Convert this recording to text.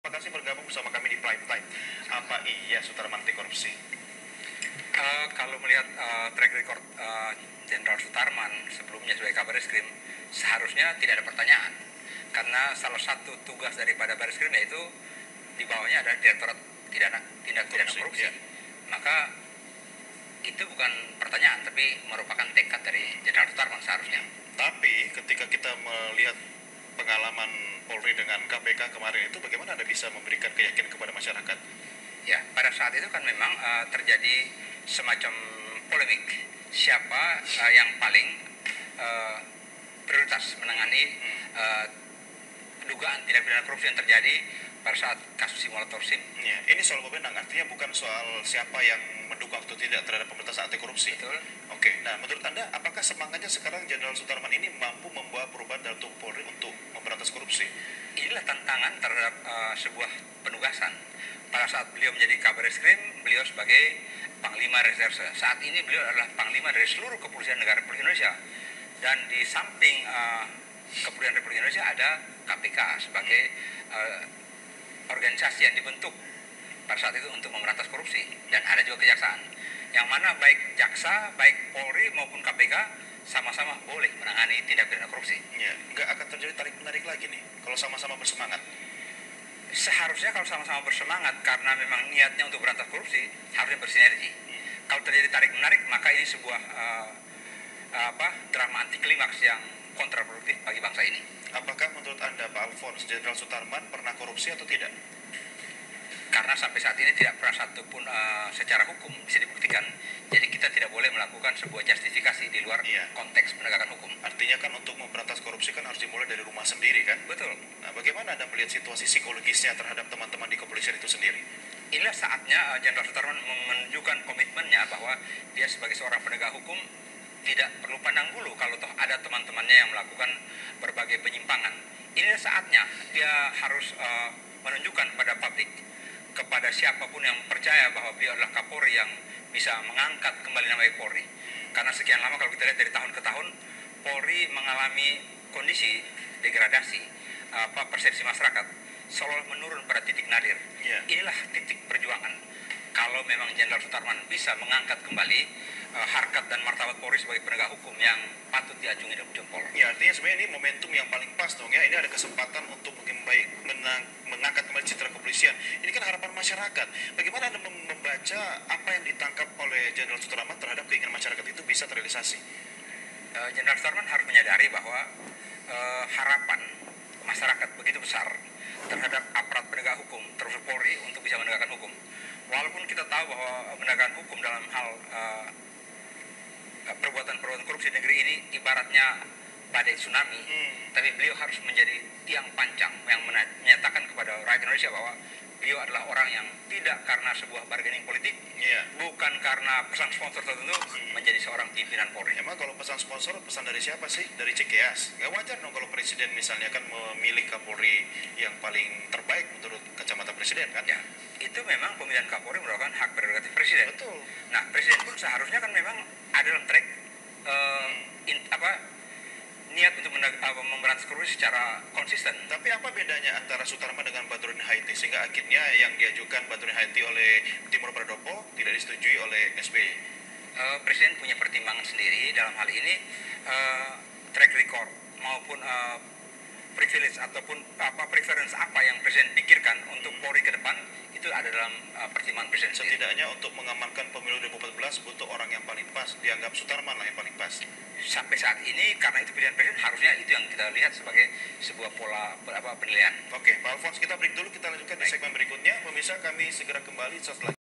Terima kasih bergabung bersama kami di Prime Time. Apa iya Sutarman anti korupsi? Kalau melihat track record Jenderal Sutarman sebelumnya sebagai Kabar Eskrim, seharusnya tidak ada pertanyaan. Karena salah satu tugas daripada Baris Krim yaitu di bawahnya ada Direktorat Tindak Pidana Korupsi. Ya. Maka itu bukan pertanyaan, tapi merupakan tekad dari Jenderal Sutarman seharusnya. Tapi ketika kita melihat pengalaman Polri dengan KPK kemarin itu, bagaimana Anda bisa memberikan keyakinan kepada masyarakat? Ya, pada saat itu kan memang terjadi semacam polemik siapa yang paling prioritas menangani dugaan tindak pidana korupsi yang terjadi pada saat kasus simulator SIM. Ya, ini soal wewenang, artinya bukan soal siapa yang mendukung atau tidak terhadap pemberantasan anti korupsi. Betul. Oke, nah menurut Anda, apakah semangatnya sekarang Jenderal Sutarman ini mampu membawa perubahan dalam tubuh Polri untuk memberantas korupsi? Inilah tantangan terhadap sebuah penugasan. Pada saat beliau menjadi Kabar Eskrim, beliau sebagai Panglima Reserse. Saat ini beliau adalah Panglima dari seluruh kepolisian negara Republik Indonesia. Dan di samping Kepolisian Republik Indonesia ada KPK sebagai organisasi yang dibentuk pada saat itu untuk memberantas korupsi. Dan ada juga kejaksaan. Yang mana baik jaksa, baik Polri maupun KPK sama-sama boleh menangani tindak pidana korupsi. Ya, nggak akan terjadi tarik-menarik lagi nih, kalau sama-sama bersemangat. Seharusnya kalau sama-sama bersemangat karena memang niatnya untuk berantas korupsi, harusnya bersinergi. Kalau terjadi tarik-menarik, maka ini sebuah drama anti klimaks yang kontraproduktif bagi bangsa ini. Apakah menurut Anda Pak Alfons, Jenderal Sutarman pernah korupsi atau tidak? Karena sampai saat ini tidak pernah satupun secara hukum bisa dibuktikan. Jadi kita tidak boleh melakukan sebuah justifikasi di luar konteks penegakan hukum. Artinya kan untuk memberantas korupsi kan harus dimulai dari rumah sendiri kan? Betul. Nah, bagaimana Anda melihat situasi psikologisnya terhadap teman-teman di kepolisian itu sendiri? Inilah saatnya Jenderal Sutarman menunjukkan komitmennya bahwa dia sebagai seorang penegak hukum tidak perlu pandang bulu kalau toh ada teman-temannya yang melakukan berbagai penyimpangan. Inilah saatnya dia harus menunjukkan pada publik, kepada siapapun yang percaya bahwa beliau adalah Kapolri yang bisa mengangkat kembali nama Polri. Karena sekian lama kalau kita lihat dari tahun ke tahun, Polri mengalami kondisi degradasi, persepsi masyarakat seolah menurun pada titik nadir. Inilah titik perjuangan. Kalau memang Jenderal Sutarman bisa mengangkat kembali harkat dan martabat Polri sebagai penegak hukum yang patut diacungi dalam jempol. Ya, artinya sebenarnya ini momentum yang paling pas dong ya. Ini ada kesempatan untuk mengangkat kembali citra kepolisian. Ini kan harapan masyarakat. Bagaimana Anda membaca apa yang ditangkap oleh Jenderal Sutarman terhadap keinginan masyarakat itu bisa terrealisasi? Jenderal Sutarman harus menyadari bahwa harapan masyarakat begitu besar terhadap aparat penegak hukum, termasuk Polri, untuk bisa menegakkan hukum. Walaupun kita tahu bahwa menegakkan hukum dalam hal perbuatan-perbuatan korupsi di negeri ini ibaratnya badai tsunami, tapi beliau harus menjadi tiang pancang yang menyatakan kepada rakyat Indonesia bahwa beliau adalah orang yang tidak karena sebuah bargaining politik, bukan karena pesan sponsor tertentu, menjadi seorang pimpinan Polri. Emang kalau pesan sponsor, pesan dari siapa sih? Dari Cikeas? Gak wajar dong kalau presiden misalnya kan memilih Kapolri yang paling terbaik menurut kacamata presiden kan? Ya, itu memang pemilihan Kapolri merupakan hak prerogatif presiden. Betul. Nah, presiden pun seharusnya kan memang ada dalam track niat untuk memberantas korupsi secara konsisten. Tapi apa bedanya antara Sutarman dengan Badrudin Haiti sehingga akhirnya yang diajukan Badrudin Haiti oleh Timur Pradopo tidak disetujui oleh SBY? Presiden punya pertimbangan sendiri dalam hal ini, track record maupun privilege ataupun preference apa yang presiden pikirkan untuk Polri ke depan itu ada dalam pertimbangan presiden. Setidaknya untuk mengamankan pemilu 2014 butuh orang yang paling pas, dianggap Sutarman lah yang paling pas. Sampai saat ini karena itu pilihan presiden, harusnya itu yang kita lihat sebagai sebuah pola penilaian. Oke, Pak Alfons, kita break dulu, kita lanjutkan di segmen berikutnya. Pemirsa, kami segera kembali setelah